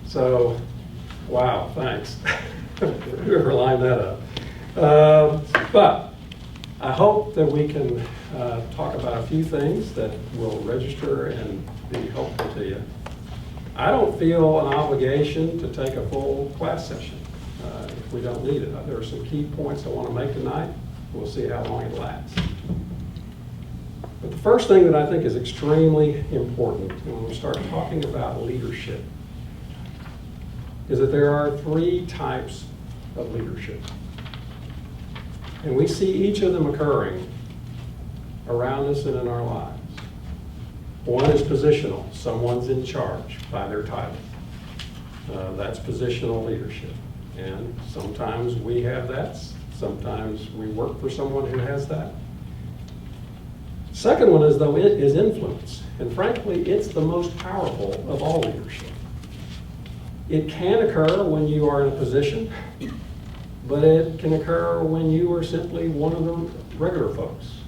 So, wow, thanks. Whoever lined that up. But I hope that we can talk about a few things that will register and be helpful to you. I don't feel an obligation to take a full class session if we don't need it. There are some key points I want to make tonight. We'll see how long it lasts. But the first thing that I think is extremely important when we start talking about leadership is that there are three types of leadership. And we see each of them occurring around us and in our lives. One is positional. Someone's in charge by their title. That's positional leadership. And sometimes we have that. Sometimes we work for someone who has that. Second one is, though, it is influence. And frankly, it's the most powerful of all leadership. It can occur when you are in a position, but it can occur when you are simply one of the regular folks.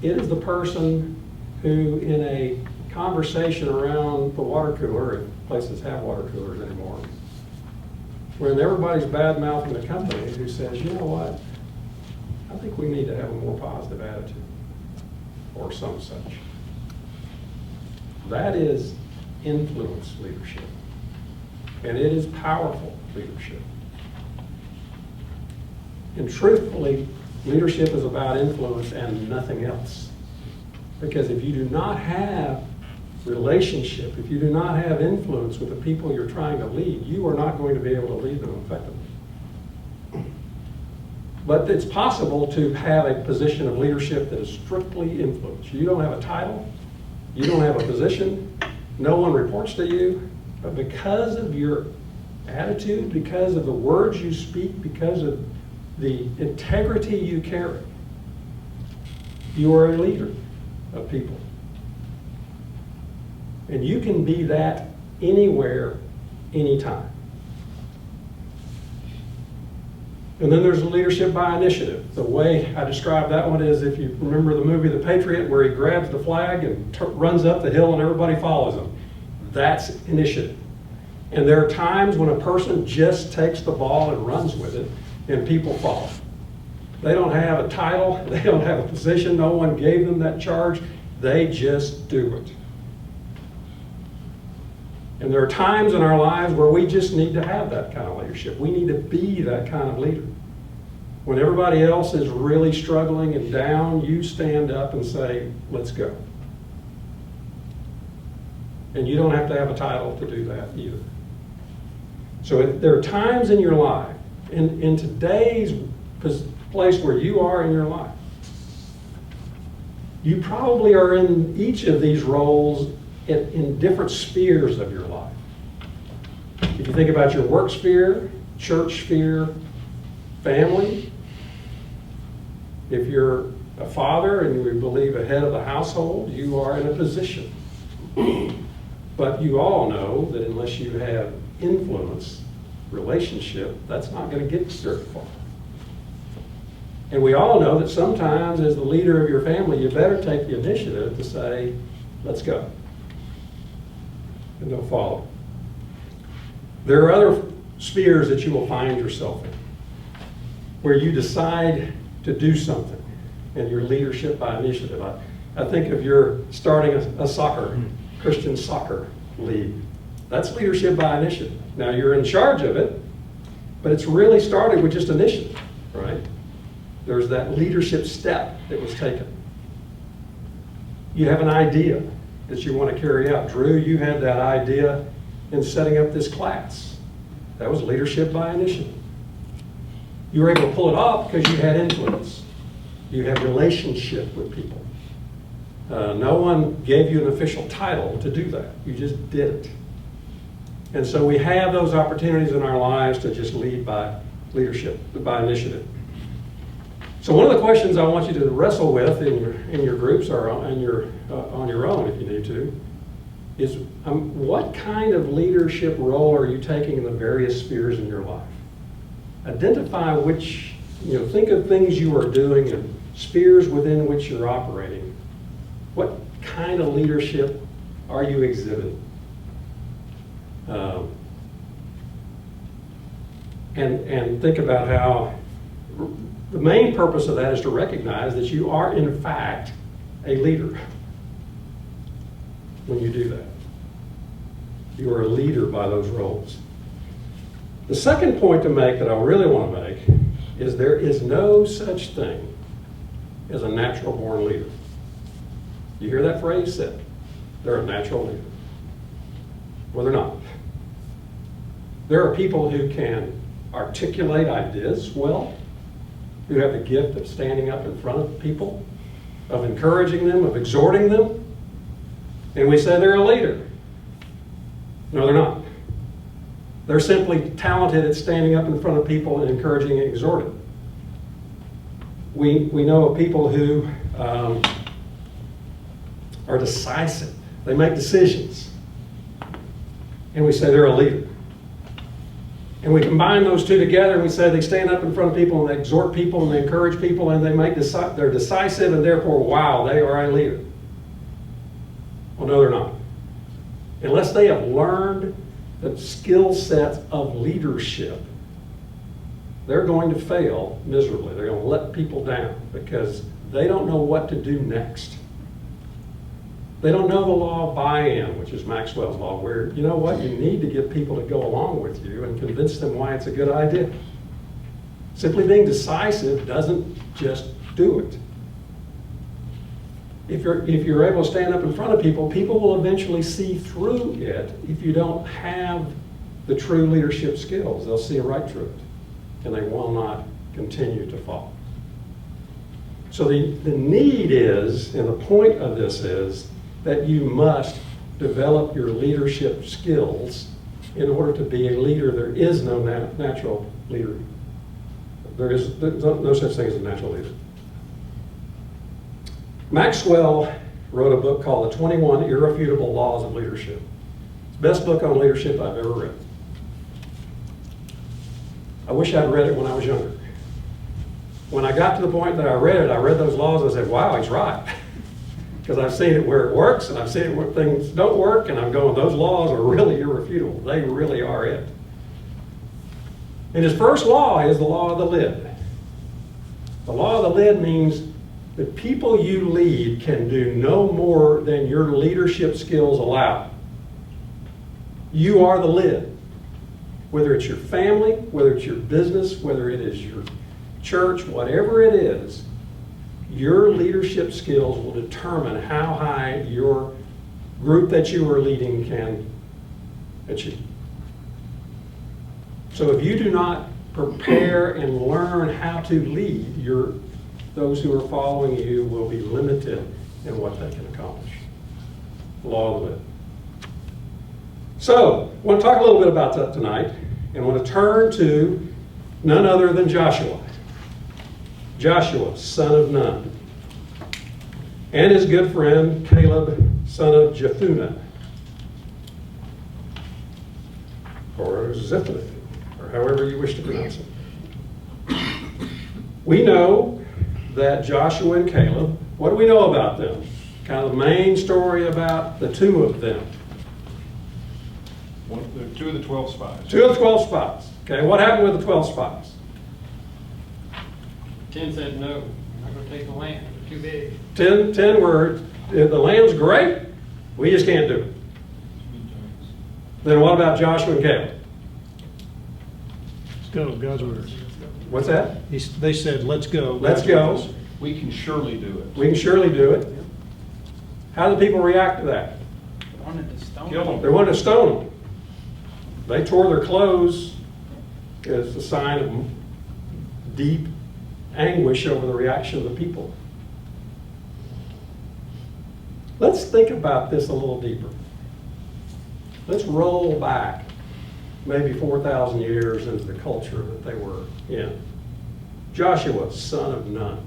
It is the person who, in a conversation around the water cooler, if places have water coolers anymore, when everybody's bad-mouthing the company, who says, you know what, I think we need to have a more positive attitude, or some such. That is influence leadership. And it is powerful leadership. And truthfully, leadership is about influence and nothing else. Because if you do not have relationship, if you do not have influence with the people you're trying to lead, you are not going to be able to lead them effectively. But it's possible to have a position of leadership that is strictly influence. You don't have a title, you don't have a position, no one reports to you, but because of your attitude, because of the words you speak, because of the integrity you carry, you are a leader of people. And you can be that anywhere, anytime. And then there's leadership by initiative. The way I describe that one is, if you remember the movie The Patriot, where he grabs the flag and runs up the hill and everybody follows him. That's initiative. And there are times when a person just takes the ball and runs with it, and people follow. They don't have a title, they don't have a position, no one gave them that charge, they just do it. And there are times in our lives where we just need to have that kind of leadership. We need to be that kind of leader. When everybody else is really struggling and down, you stand up and say, let's go. And you don't have to have a title to do that either. So there are times in your life, in today's place where you are in your life, you probably are in each of these roles in different spheres of your life. If you think about your work sphere, church sphere, family, if you're a father and you believe a head of the household, you are in a position. But you all know that unless you have influence, relationship, that's not going to get you very far. And we all know that sometimes as the leader of your family, you better take the initiative to say, let's go. And they'll follow. There are other spheres that you will find yourself in, where you decide to do something, and your leadership by initiative. I think of you're starting a Christian soccer league. That's leadership by initiative. Now you're in charge of it, but it's really started with just initiative, right? There's that leadership step that was taken. You have an idea that you want to carry out. Drew, you had that idea in setting up this class. That was leadership by initiative. You were able to pull it off because you had influence. You had relationship with people. No one gave you an official title to do that. You just did it. And so we have those opportunities in our lives to just lead by leadership, by initiative. So one of the questions I want you to wrestle with in your groups or on your own, if you need to, is what kind of leadership role are you taking in the various spheres in your life? Identify which, think of things you are doing and spheres within which you're operating. What kind of leadership are you exhibiting? And think about how the main purpose of that is to recognize that you are in fact a leader when you do that. You are a leader by those roles. The second point to make that I really want to make is there is no such thing as a natural born leader. You hear that phrase said? They're a natural leader. Well, they're not. There are people who can articulate ideas well, who have the gift of standing up in front of people, of encouraging them, of exhorting them, and we say they're a leader. No, they're not. They're simply talented at standing up in front of people and encouraging and exhorting. We know of people who are decisive. They make decisions. And we say they're a leader. And we combine those two together and we say they stand up in front of people and they exhort people and they encourage people and they're decisive and therefore, wow, they are a leader. Well, no, they're not. Unless they have learned the skill sets of leadership, they're going to fail miserably. They're going to let people down because they don't know what to do next. They don't know the law of buy-in, which is Maxwell's law, where, you know what, you need to get people to go along with you and convince them why it's a good idea. Simply being decisive doesn't just do it. If you're able to stand up in front of people, people will eventually see through it if you don't have the true leadership skills. They'll see right through it, and they will not continue to fall. So the need is, and the point of this is, that you must develop your leadership skills in order to be a leader. There is no natural leader. There's no such thing as a natural leader. Maxwell wrote a book called The 21 Irrefutable Laws of Leadership. It's the best book on leadership I've ever read. I wish I'd read it when I was younger. When I got to the point that I read those laws, and I said, wow, he's right. Because I've seen it where it works, and I've seen it where things don't work, and I'm going, those laws are really irrefutable. They really are it. And his first law is the law of the lid. The law of the lid means the people you lead can do no more than your leadership skills allow. You are the lid. Whether it's your family, whether it's your business, whether it is your church, whatever it is, your leadership skills will determine how high your group that you are leading can achieve. So if you do not prepare and learn how to lead, those who are following you will be limited in what they can accomplish. The law of the lid. So, I want to talk a little bit about that tonight, and I want to turn to none other than Joshua. Joshua, son of Nun, and his good friend Caleb, son of Jephunneh, or Zephaniah, or however you wish to pronounce it. We know that Joshua and Caleb, what do we know about them? Kind of the main story about the two of them. Two of the 12 spies. Two of the 12 spies. Okay, what happened with the 12 spies? 10 said, no, I'm not going to take the land. It's too big. 10 were, the land's great, we just can't do it. Then what about Joshua and Caleb? Let's go, God's word. What's that? They said, let's go. Let's go. We can surely do it. We can surely do it. How did people react to that? They wanted to stone Kill them. They wanted to stone them. They tore their clothes as a sign of deep anguish over the reaction of the people. Let's think about this a little deeper. Let's roll back maybe 4,000 years into the culture that they were in. Joshua, son of Nun.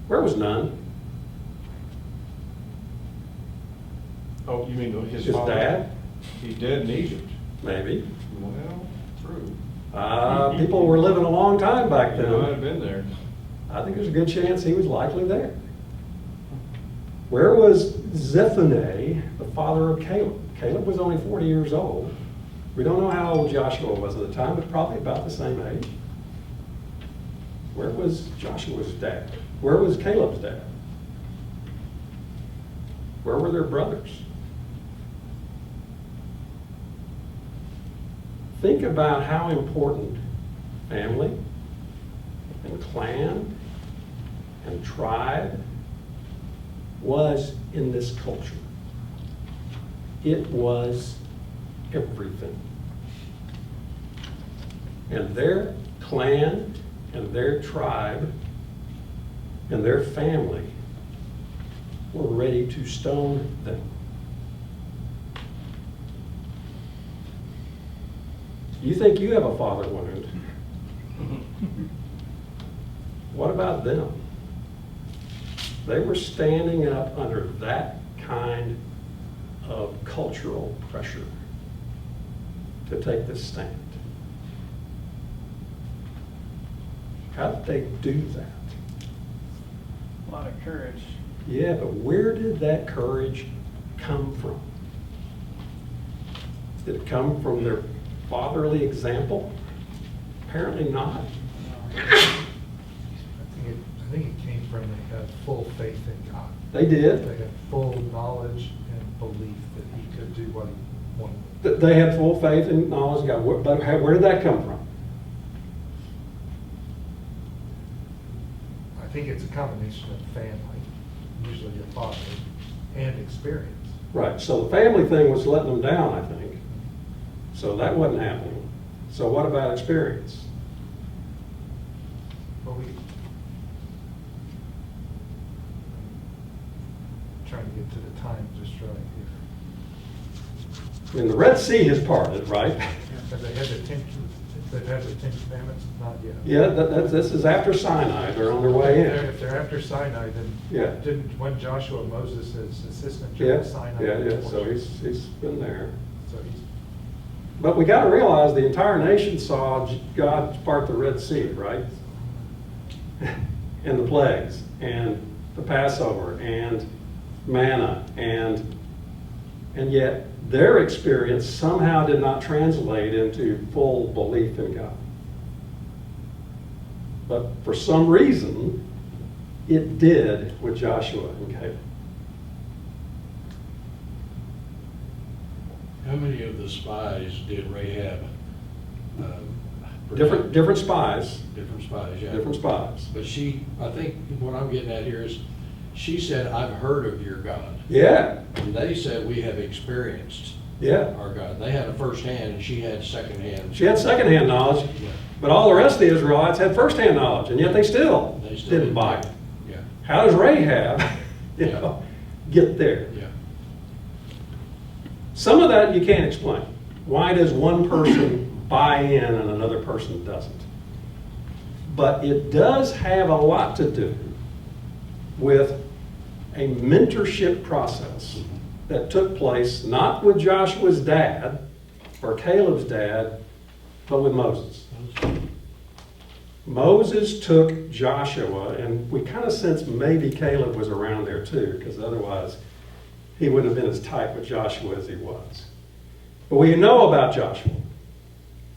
Where was Nun? Oh, you mean his His father? dad? He's dead in Egypt. Maybe. Well, true. People were living a long time back He might have then. been there. I think there's a good chance he was likely there. Where was Zephaniah, the father of Caleb? Caleb was only 40 years old. We don't know how old Joshua was at the time, but probably about the same age. Where was Joshua's dad? Where was Caleb's dad? Where were their brothers? Think about how important family and clan and tribe was in this culture. It was everything. And their clan and their tribe and their family were ready to stone them. You think you have a father wound. What about them? They were standing up under that kind of cultural pressure to take this stand. How did they do that? A lot of courage. Yeah, but where did that courage come from? Did it come from their fatherly example? Apparently not. I think it came from they had full faith in God. They did. They had full knowledge and belief that he could do what he wanted. They had full faith and knowledge of God. But where did that come from? I think it's a combination of family, usually your father, and experience. Right, so the family thing was letting them down, I think. So that wasn't happening. So what about experience? But trying to get to the time just right here. I mean, the Red Sea has parted, right? Have they had the Ten Commandments? Not yet. Yeah, this is after Sinai. They're on their way in. If they're after Sinai, then Yeah. when Joshua, Moses' assistant, Yeah, during Sinai? yeah, so he's been there. So he's, But we got to realize the entire nation saw God part the Red Sea, right? And the plagues, and the Passover, and manna, and yet their experience somehow did not translate into full belief in God. But for some reason, it did with Joshua and Caleb. How many of the spies did Rahab? Different spies, Different spies, yeah. different spies. But I think what I'm getting at here is, she said, I've heard of your God. Yeah, And they said, we have experienced yeah. our God. They had a firsthand and she had secondhand. She had secondhand knowledge, Yeah. but all the rest of the Israelites had firsthand knowledge, and yet they still didn't buy it. Yeah, How does Rahab, get there? yeah. Some of that you can't explain. Why does one person buy in and another person doesn't? But it does have a lot to do with a mentorship process that took place not with Joshua's dad or Caleb's dad, but with Moses. Moses took Joshua, and we kind of sense maybe Caleb was around there too, because otherwise he wouldn't have been as tight with Joshua as he was. But we know about Joshua.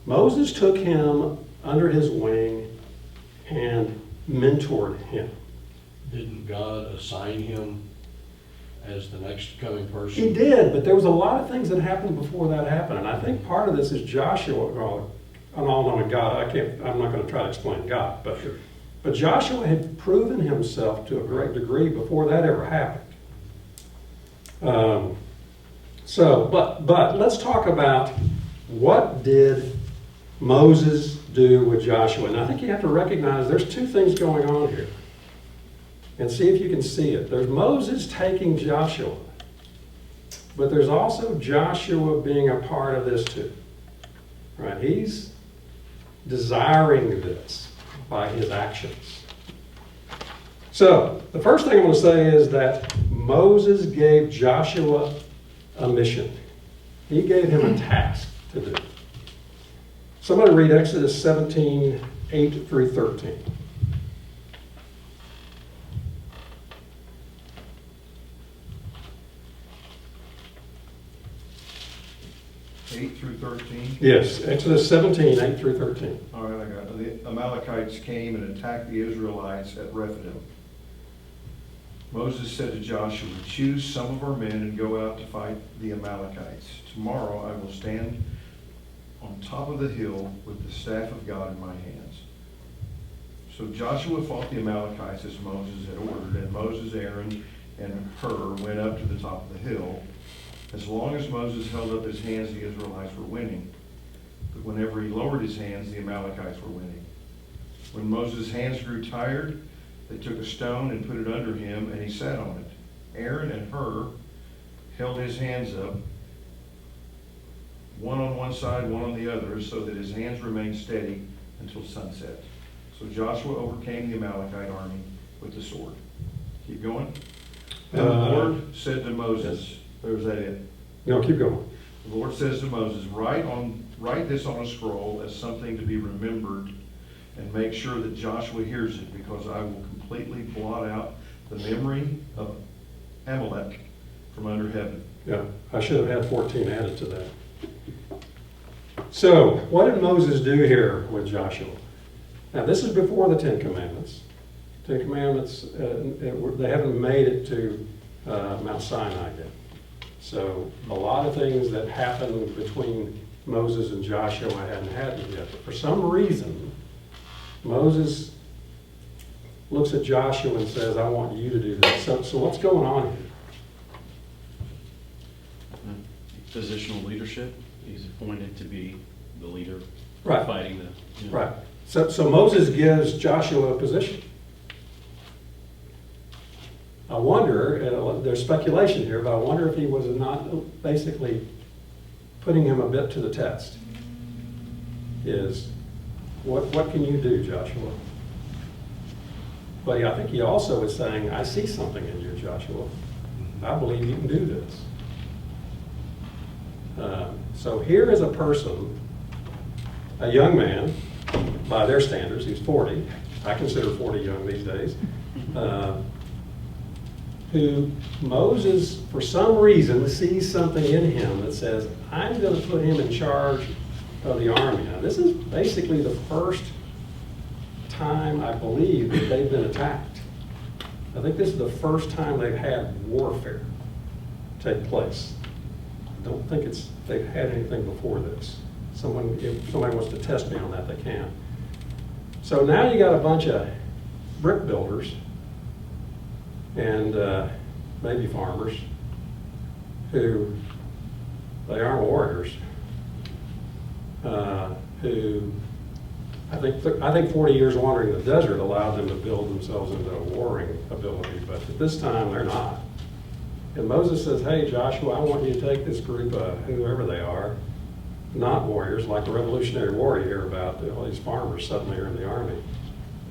Moses took him under his wing and mentored him. Didn't God assign him as the next coming person? He did, but there was a lot of things that happened before that happened. And I think part of this is Joshua, an all-knowing God. I'm not going to try to explain God, but Joshua had proven himself to a great degree before that ever happened. But let's talk about what did Moses do with Joshua. And I think you have to recognize there's two things going on here. And see if you can see it. There's Moses taking Joshua, but there's also Joshua being a part of this too. Right? He's desiring this by his actions. So, the first thing I want to say is that Moses gave Joshua a mission. He gave him a task to do. Somebody read Exodus 17, 8 through 13. 8 through 13? Yes, Exodus 17, 8 through 13. All right, I got it. The Amalekites came and attacked the Israelites at Rephidim. Moses said to Joshua, "Choose some of our men and go out to fight the Amalekites. Tomorrow I will stand on top of the hill with the staff of God in my hands." So Joshua fought the Amalekites as Moses had ordered, and Moses, Aaron, and Hur went up to the top of the hill. As long as Moses held up his hands, the Israelites were winning. But whenever he lowered his hands, the Amalekites were winning. When Moses' hands grew tired, they took a stone and put it under him, and he sat on it. Aaron and Hur held his hands up, one on one side, one on the other, so that his hands remained steady until sunset. So Joshua overcame the Amalekite army with the sword. Keep going. And the Lord said to Moses, or is that it? No, keep going. The Lord says to Moses, write this on a scroll as something to be remembered, and make sure that Joshua hears it, because I will completely blot out the memory of Amalek from under heaven. Yeah, I should have had 14 added to that. So, what did Moses do here with Joshua? Now, this is before the Ten Commandments. Ten Commandments, they haven't made it to Mount Sinai yet. So, a lot of things that happened between Moses and Joshua hadn't happened yet. But for some reason, Moses looks at Joshua and says, "I want you to do this." So what's going on here? Positional leadership. He's appointed to be the leader Right. fighting the. Right. So Moses gives Joshua a position. I wonder, there's speculation here, but I wonder if he was not basically putting him a bit to the test. Is, what can you do, Joshua? But I think he also is saying, I see something in you, Joshua. I believe you can do this. So here is a person, a young man, by their standards, he's 40. I consider 40 young these days. Who Moses, for some reason, sees something in him that says, I'm going to put him in charge of the army. Now, this is basically the first time, I believe, that they've been attacked. I think this is the first time they've had warfare take place. I don't think they've had anything before this. If somebody wants to test me on that, they can. So now you got a bunch of brick builders and maybe farmers who, they aren't warriors, who I think 40 years wandering the desert allowed them to build themselves into a warring ability, but at this time they're not. And Moses says, hey, Joshua, I want you to take this group of whoever they are, not warriors, like the Revolutionary War you hear about, all these farmers suddenly are in the army.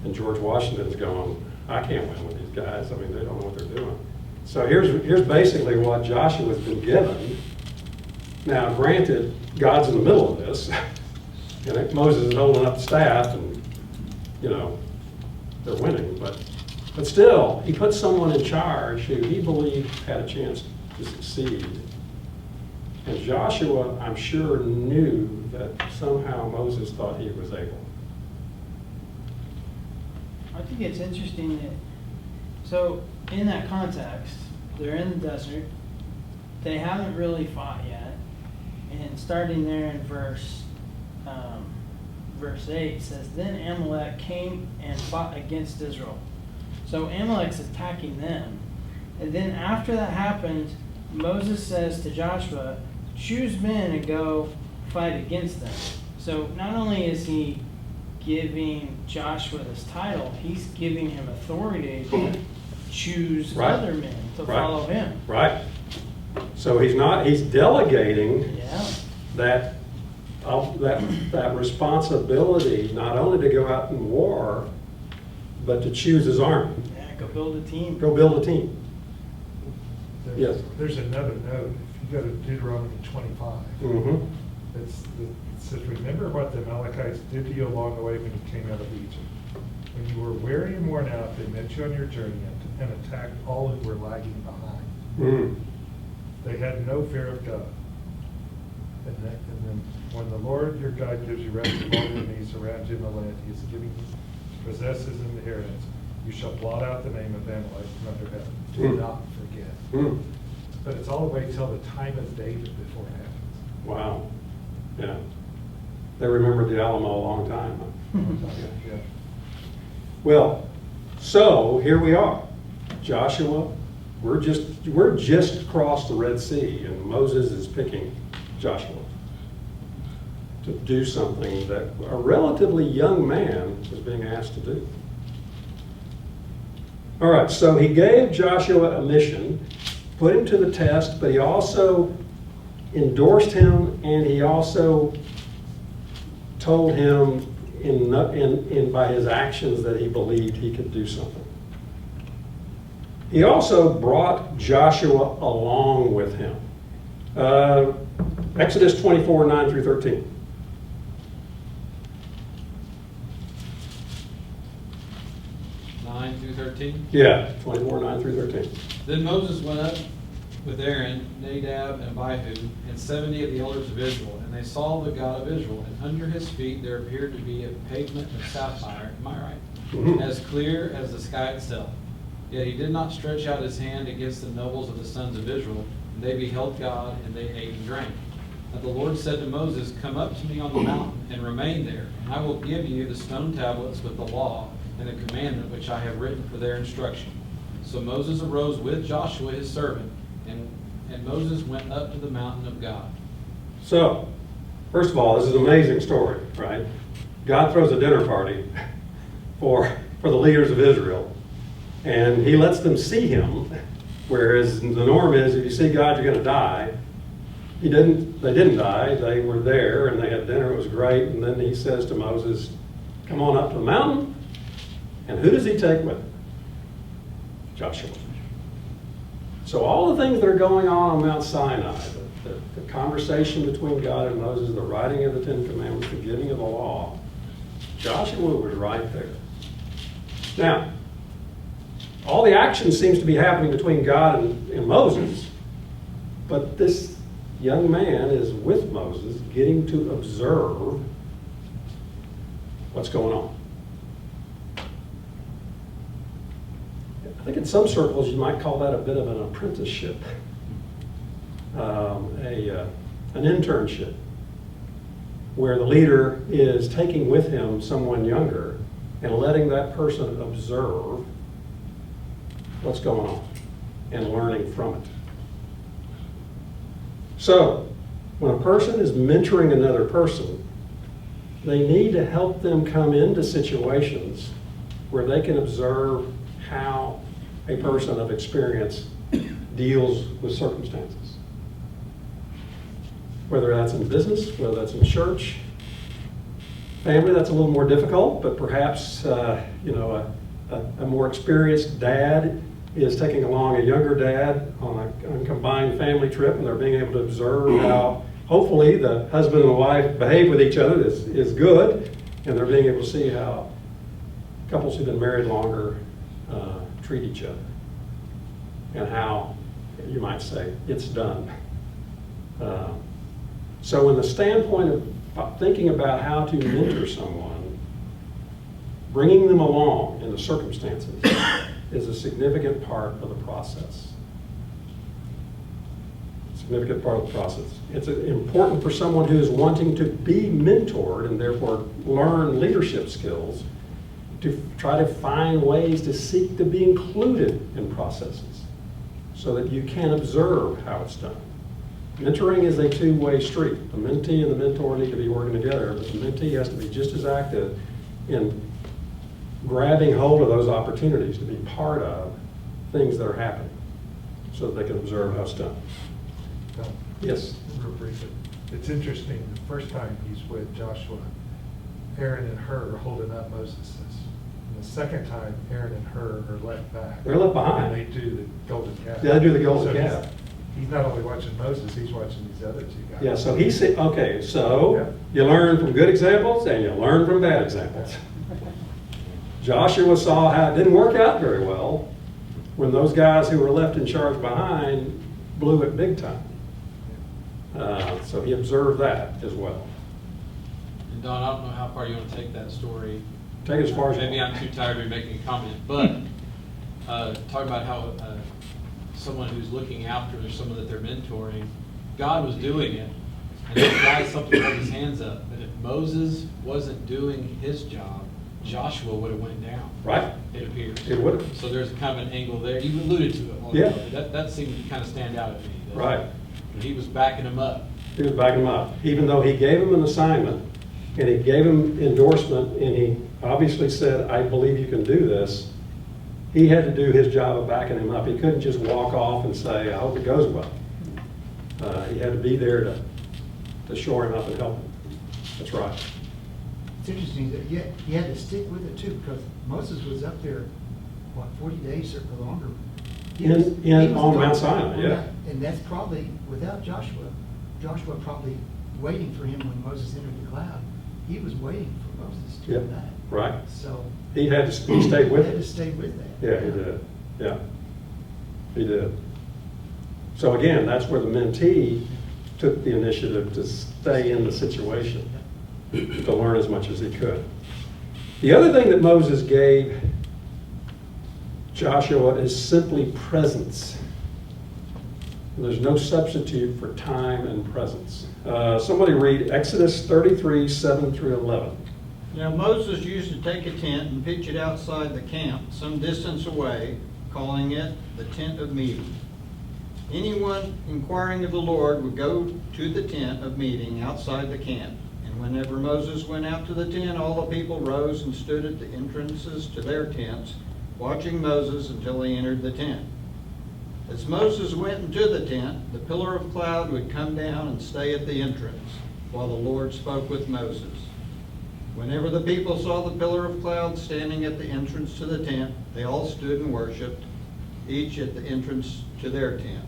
And George Washington's going, I can't win with these guys. I mean, they don't know what they're doing. So here's basically what Joshua's been given. Now, granted, God's in the middle of this. And Moses is holding up the staff and, they're winning. But still, he put someone in charge who he believed had a chance to succeed. And Joshua, I'm sure, knew that somehow Moses thought he was able. I think it's interesting that, so in that context, they're in the desert, they haven't really fought yet, and starting there in verse 8 says, then Amalek came and fought against Israel. So Amalek's attacking them. And then after that happened, Moses says to Joshua, choose men and go fight against them. So not only is he giving Joshua this title, he's giving him authority to choose other men to follow him. Right. So he's delegating that responsibility not only to go out and war, but to choose his army. Yeah, go build a team. Go build a team. Yes. There's another note. If you go to Deuteronomy 25, Mm-hmm. it says, remember what the Amalekites did to you along the way when you came out of Egypt. When you were weary and worn out, they met you on your journey and attacked all who were lagging behind. Mm. They had no fear of God. And then, when the Lord your God gives you rest from all your enemies around you in the land he is giving you to possess his inheritance, you shall blot out the name of Amalek from under heaven. Do not forget. But it's all the way till the time of David before it happens. Wow. Yeah. They remembered the Alamo a long time. Huh? Yeah. Well, so here we are. Joshua, we're just across the Red Sea, and Moses is picking Joshua to do something that a relatively young man was being asked to do. All right, so he gave Joshua a mission, put him to the test, but he also endorsed him, and he also told him by his actions that he believed he could do something. He also brought Joshua along with him. Exodus 24, 9 through 13. Through 13. Yeah, 24, 9 through 13. Then Moses went up with Aaron, Nadab, and Abihu, and 70 of the elders of Israel, and they saw the God of Israel, and under his feet there appeared to be a pavement of sapphire, am I right? As clear as the sky itself. Yet he did not stretch out his hand against the nobles of the sons of Israel, and they beheld God, and they ate and drank. But the Lord said to Moses, Come up to me on the mountain, and remain there, and I will give you the stone tablets with the law, and the commandment which I have written for their instruction. So Moses arose with Joshua his servant, and Moses went up to the mountain of God. So, first of all, this is an amazing story, right? God throws a dinner party for the leaders of Israel, and he lets them see him, whereas the norm is if you see God, you're going to die. They didn't die. They were there, and they had dinner. It was great. And then he says to Moses, come on up to the mountain. And who does he take with him? Joshua. So all the things that are going on Mount Sinai, the conversation between God and Moses, the writing of the Ten Commandments, the giving of the law, Joshua was right there. Now, all the action seems to be happening between God and Moses, but this young man is with Moses, getting to observe what's going on. I think in some circles you might call that a bit of an apprenticeship, an internship, where the leader is taking with him someone younger and letting that person observe what's going on and learning from it. So, when a person is mentoring another person, they need to help them come into situations where they can observe how a person of experience deals with circumstances. Whether that's in business, whether that's in church, family, that's a little more difficult, but perhaps a more experienced dad is taking along a younger dad on a combined family trip, and they're being able to observe how hopefully the husband and the wife behave with each other is good, and they're being able to see how couples who've been married longer treat each other, and how, you might say, it's done. So in the standpoint of thinking about how to mentor someone, bringing them along in the circumstances is a significant part of the process. Significant part of the process. It's important for someone who is wanting to be mentored and therefore learn leadership skills to try to find ways to seek to be included in processes so that you can observe how it's done. Mentoring is a two-way street. The mentee and the mentor need to be working together, but the mentee has to be just as active in grabbing hold of those opportunities to be part of things that are happening so that they can observe how it's done. Yes? Real briefly, it's interesting, the first time he's with Joshua, Aaron and Hur are holding up Moses. And the second time, Aaron and Hur are left back. They're left behind. And they do the golden calf. Yeah, they do the golden So calf. He's not only watching Moses, he's watching these other two guys. Yeah, so so Yeah. you learn from good examples and you learn from bad examples. Joshua saw how it didn't work out very well when those guys who were left in charge behind blew it big time. So he observed that as well. And Don, I don't know how far you want to take that story. Take it as far as you Maybe want. I'm too tired of making a comment, but talk about how someone who's looking after someone that they're mentoring, God was doing it, and this guy something put his hands up. But if Moses wasn't doing his job, Joshua would have went down. Right? It appears. It would have. So there's kind of an angle there. You alluded to it. Yeah. That seemed to kind of stand out at me. that- Right. that He was backing him up. He was backing him up, even though he gave him an assignment and he gave him endorsement and he obviously said, I believe you can do this. He had to do his job of backing him up. He couldn't just walk off and say, I hope it goes well. He had to be there to shore him up and help him. That's right. It's interesting that he had to stick with it too, because Moses was up there, what, 40 days or longer? He was On Mount gone. Sinai, yeah. And that's probably, without Joshua probably waiting for him when Moses entered the cloud. He was waiting for Moses to Yep. do that. Right. So. He stayed with He had to it. stay with that. Yeah, he did. Yeah, he did. So again, that's where the mentee took the initiative to stay in the situation, to learn as much as he could. The other thing that Moses gave Joshua is simply presence. There's no substitute for time and presence. Somebody read Exodus 33, 7 through 11. Now Moses used to take a tent and pitch it outside the camp, some distance away, calling it the tent of meeting. Anyone inquiring of the Lord would go to the tent of meeting outside the camp. And whenever Moses went out to the tent, all the people rose and stood at the entrances to their tents, watching Moses until he entered the tent. As Moses went into the tent, the pillar of cloud would come down and stay at the entrance, while the Lord spoke with Moses. Whenever the people saw the pillar of cloud standing at the entrance to the tent, they all stood and worshiped, each at the entrance to their tent.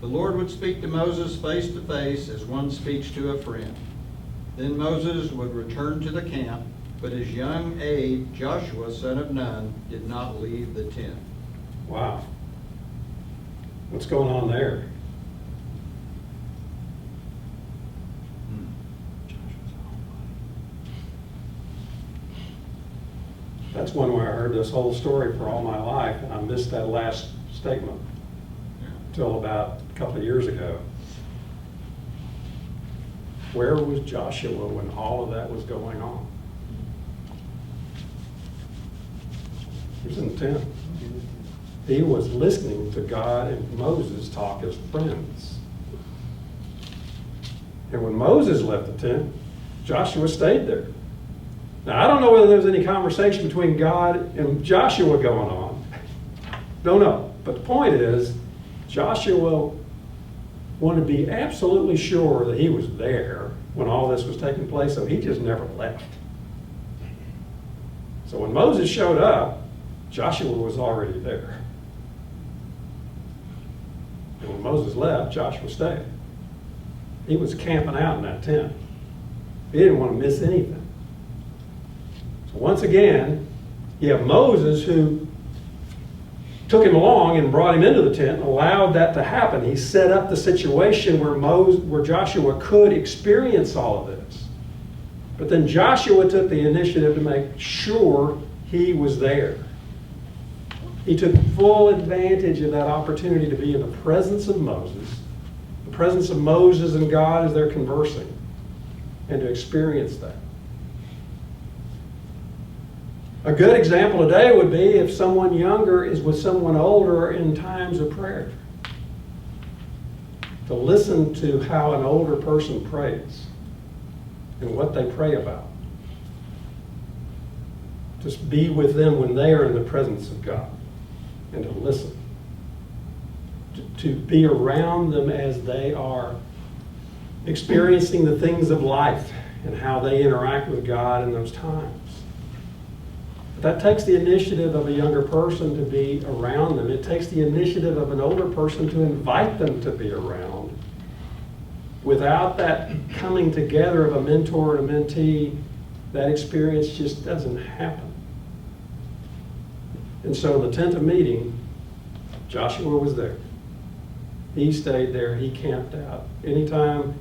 The Lord would speak to Moses face to face as one speaks to a friend. Then Moses would return to the camp, but his young aide, Joshua, son of Nun, did not leave the tent. Wow. What's going on there? That's one where I heard this whole story for all my life, and I missed that last statement until about a couple of years ago. Where was Joshua when all of that was going on? He was in the tent. He was listening to God and Moses talk as friends. And when Moses left the tent, Joshua stayed there. Now, I don't know whether there was any conversation between God and Joshua going on. Don't know. But the point is, Joshua wanted to be absolutely sure that he was there when all this was taking place, so he just never left. So when Moses showed up, Joshua was already there. And when Moses left, Joshua stayed. He was camping out in that tent. He didn't want to miss anything. So once again, you have Moses who took him along and brought him into the tent and allowed that to happen. He set up the situation where Joshua could experience all of this. But then Joshua took the initiative to make sure he was there. He took full advantage of that opportunity to be in the presence of Moses, the presence of Moses and God as they're conversing, and to experience that. A good example today would be if someone younger is with someone older in times of prayer. To listen to how an older person prays and what they pray about. Just be with them when they are in the presence of God and to listen. To be around them as they are experiencing the things of life and how they interact with God in those times. That takes the initiative of a younger person to be around them. It takes the initiative of an older person to invite them to be around. Without that coming together of a mentor and a mentee, that experience just doesn't happen. And so the tent of meeting, Joshua was there. He stayed there, he camped out. Anytime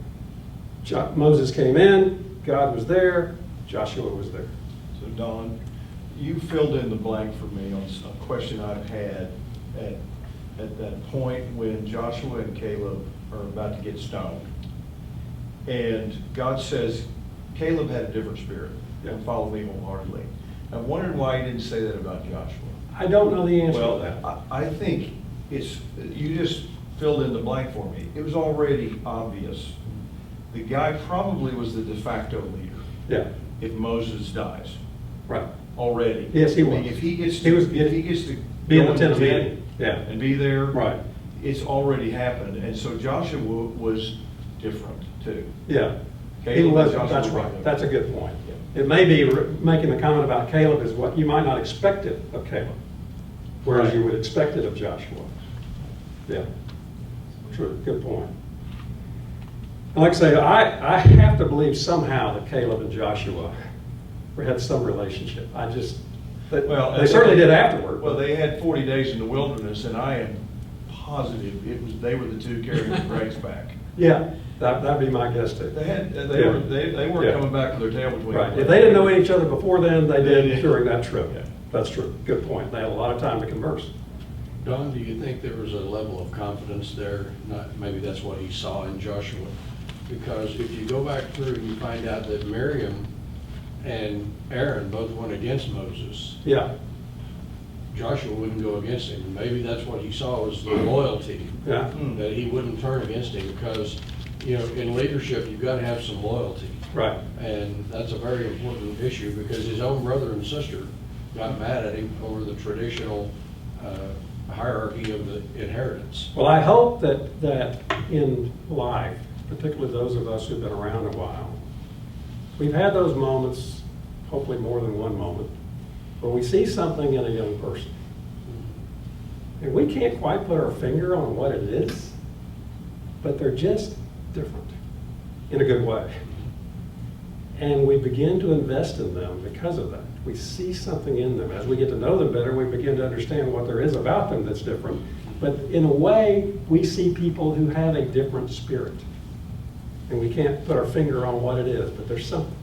Moses came in, God was there, Joshua was there. So Don, you filled in the blank for me on a question I've had at that point when Joshua and Caleb are about to get stoned. And God says, Caleb had a different spirit and followed me wholeheartedly. I wondered why he didn't say that about Joshua. I don't know the answer to Well, that. I think you just filled in the blank for me. It was already obvious. The guy probably was the de facto leader Yeah, if Moses dies right. already. Yes, he I mean, was. if he gets He was- to, if he gets to Be in go the tent of tent meeting, yeah. and be there, Right. it's already happened. And so Joshua was different too. Yeah. He Caleb was, and Joshua that's were right, different. that's a good point. Yeah. It may be making the comment about Caleb is what you might not expect it of Caleb, whereas you would expect it of Joshua. Yeah, true, good point. And like I say, I have to believe somehow that Caleb and Joshua had some relationship. They certainly did afterward. Well, they had 40 days in the wilderness, and I am positive they were the two carrying the grace back. Yeah, that'd be my guess too. They Yeah. weren't Yeah. coming back with their tail between Right, their if legs. they didn't know each other before then, they did Yeah. during that trip. Yeah. That's true, good point. They had a lot of time to converse. Don, do you think there was a level of confidence there? Maybe that's what he saw in Joshua. Because if you go back through, you find out that Miriam and Aaron both went against Moses. Yeah, Joshua wouldn't go against him. Maybe that's what he saw was the loyalty, yeah, that he wouldn't turn against him because, in leadership, you've got to have some loyalty. right. And that's a very important issue because his own brother and sister got mad at him over the traditional hierarchy of the inheritance. Well, I hope that in life, particularly those of us who've been around a while, we've had those moments, hopefully more than one moment, where we see something in a young person. And we can't quite put our finger on what it is, but they're just different in a good way. And we begin to invest in them because of that. We see something in them. As we get to know them better, we begin to understand what there is about them that's different. But in a way, we see people who have a different spirit. And we can't put our finger on what it is, but there's something.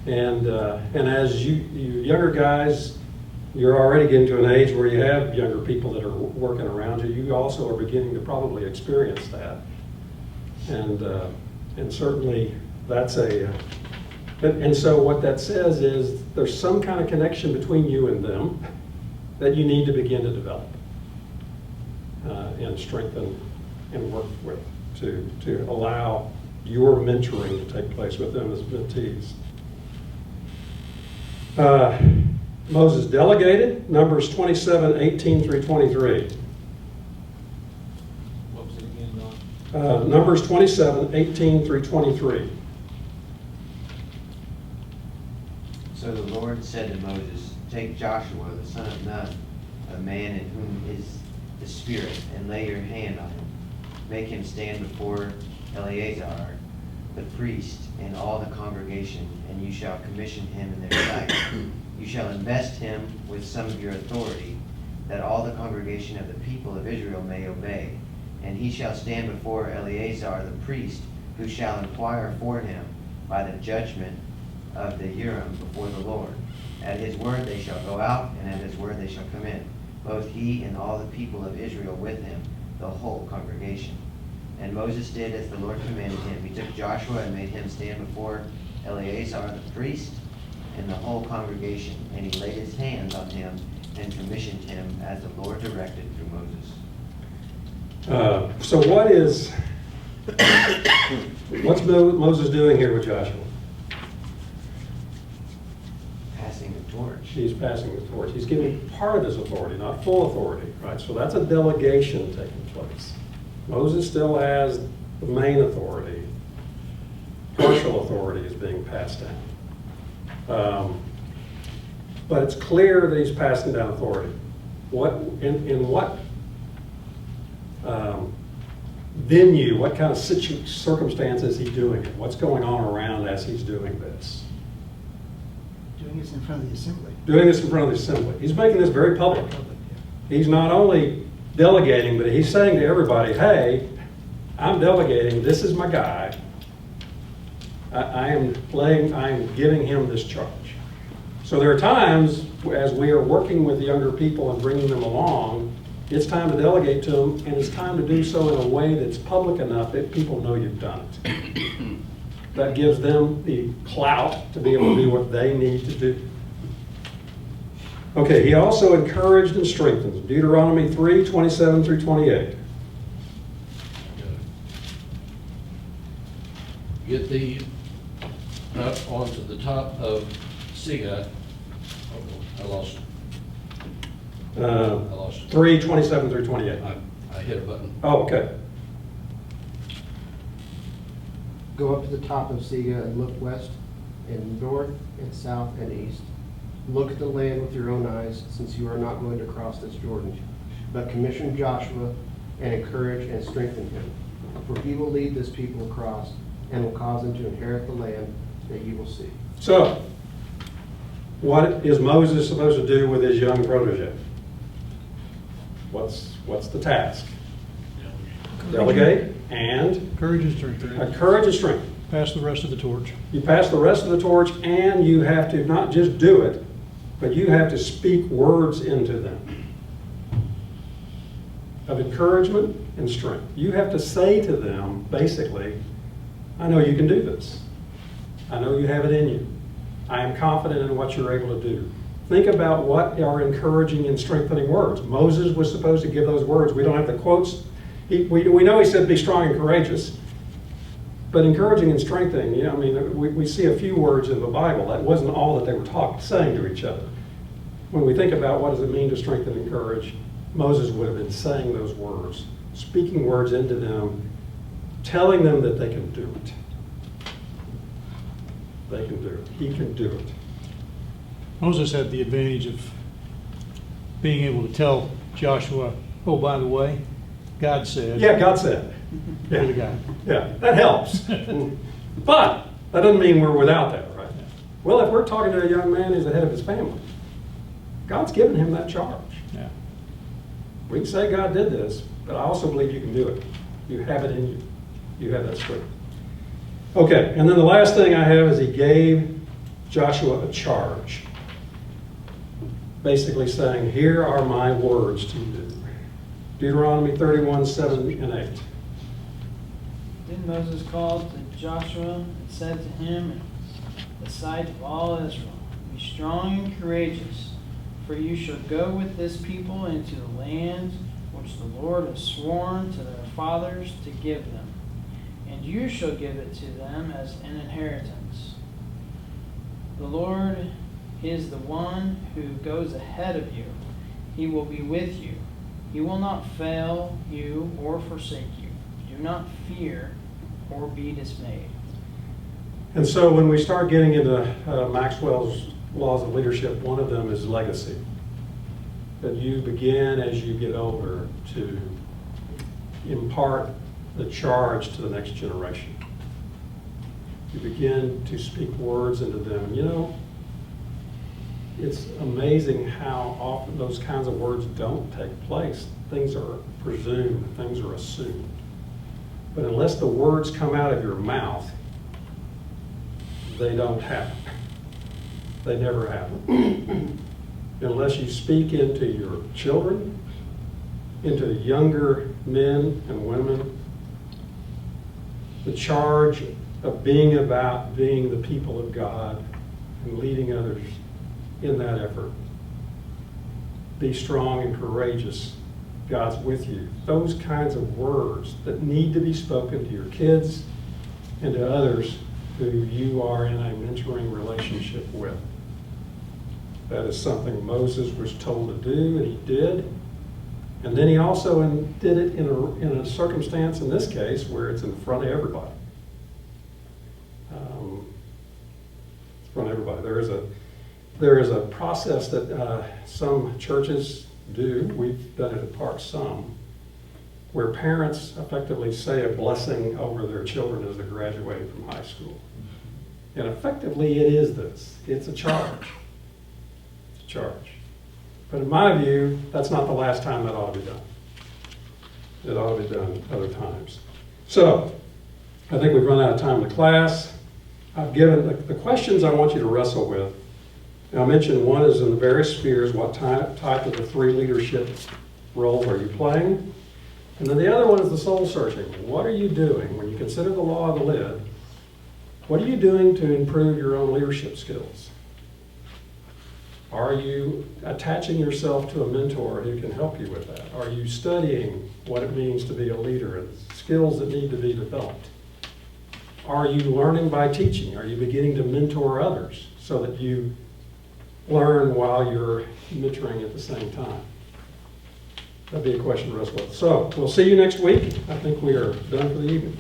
And as you younger guys, you're already getting to an age where you have younger people that are working around you. You also are beginning to probably experience that. And certainly that's and so what that says is there's some kind of connection between you and them that you need to begin to develop and strengthen and work with to allow your mentoring to take place with them as mentees. Moses delegated, Numbers 27:18 through 23. What was it again, Don? Numbers 27:18 through 23. So the Lord said to Moses, take Joshua, the son of Nun, a man in whom is the Spirit, and lay your hand on him. Make him stand before Eleazar, the priest, and all the congregation, and you shall commission him in their sight. You shall invest him with some of your authority, that all the congregation of the people of Israel may obey. And he shall stand before Eleazar the priest, who shall inquire for him by the judgment of the Urim before the Lord. At his word they shall go out, and at his word they shall come in, both he and all the people of Israel with him, the whole congregation. And Moses did as the Lord commanded him. He took Joshua and made him stand before Eleazar the priest and the whole congregation, and he laid his hands on him and commissioned him as the Lord directed through Moses. So what's Moses doing here with Joshua? Passing the torch. He's passing the torch. He's giving part of his authority, not full authority, right? So that's a delegation taking place. Moses still has the main authority. Partial authority is being passed down. But it's clear that he's passing down authority. In what venue, what kind of circumstance is he doing it? What's going on around as he's doing this? Doing this in front of the assembly. Doing this in front of the assembly. He's making this very public. He's not only delegating, but he's saying to everybody, hey, I'm delegating, this is my guy. I am giving him this charge. So there are times as we are working with younger people and bringing them along, it's time to delegate to them, and it's time to do so in a way that's public enough that people know you've done it. That gives them the clout to be able to do what they need to do. Okay, he also encouraged and strengthened. Deuteronomy 3:27 through 28. Get thee up onto the top of Selah. I lost it. I lost it. 3:27 through 28. I hit a button. Oh, okay. Go up to the top of Sega and look west and north and south and east. Look at the land with your own eyes, since you are not going to cross this Jordan. But commission Joshua and encourage and strengthen him. For he will lead this people across and will cause them to inherit the land that you will see. So, what is Moses supposed to do with his young protege? What's the task? Delegate and Courage and strength. courage and strength. Pass the rest of the torch. You pass the rest of the torch, and you have to not just do it, but you have to speak words into them of encouragement and strength. You have to say to them, basically, I know you can do this. I know you have it in you. I am confident in what you're able to do. Think about what are encouraging and strengthening words. Moses was supposed to give those words. We don't have the quotes. We know he said be strong and courageous. But encouraging and strengthening, I mean, we see a few words in the Bible. That wasn't all that they were saying to each other. When we think about what does it mean to strengthen and encourage, Moses would have been saying those words, speaking words into them, telling them that they can do it. They can do it. He can do it. Moses had the advantage of being able to tell Joshua, oh, by the way, God said. Yeah, God said. You're the guy. Yeah, that helps. But that doesn't mean we're without that, right? Well, if we're talking to a young man who's the head of his family, God's given him that charge. Yeah. We can say God did this, but I also believe you can do it. You have it in you. You have that strength. Okay, and then the last thing I have is he gave Joshua a charge. Basically saying, here are my words to you. Deuteronomy 31:7 and 8. Then Moses called to Joshua and said to him in the sight of all Israel, be strong and courageous, for you shall go with this people into the land which the Lord has sworn to their fathers to give them, and you shall give it to them as an inheritance. The Lord is the one who goes ahead of you. He will be with you. He will not fail you or forsake you. Do not fear or be dismayed. And so when we start getting into Maxwell's laws of leadership, one of them is legacy. That you begin as you get older to impart the charge to the next generation. You begin to speak words into them. And you know, it's amazing how often those kinds of words don't take place. Things are presumed, things are assumed. But unless the words come out of your mouth, they don't happen. They never happen. Unless you speak into your children, into younger men and women, the charge of being about being the people of God and leading others in that effort. Be strong and courageous. God's with you. Those kinds of words that need to be spoken to your kids and to others who you are in a mentoring relationship with. That is something Moses was told to do, and he did. And then he also did it in a circumstance, in this case, where it's in front of everybody. In front of everybody. There is a process that some churches do. We've done it at Park some, where parents effectively say a blessing over their children as they graduate from high school. And effectively it is this. It's a charge. It's a charge. But in my view, that's not the last time that ought to be done. It ought to be done other times. So, I think we've run out of time in the class. I've given the questions I want you to wrestle with. Now, I mentioned one is in the various spheres, what type of the 3 leadership roles are you playing? And then the other one is the soul searching. What are you doing when you consider the law of the lid? What are you doing to improve your own leadership skills? Are you attaching yourself to a mentor who can help you with that? Are you studying what it means to be a leader and skills that need to be developed? Are you learning by teaching? Are you beginning to mentor others so that you learn while you're mentoring at the same time? That'd be a question to wrestle with. So we'll see you next week. I think we are done for the evening.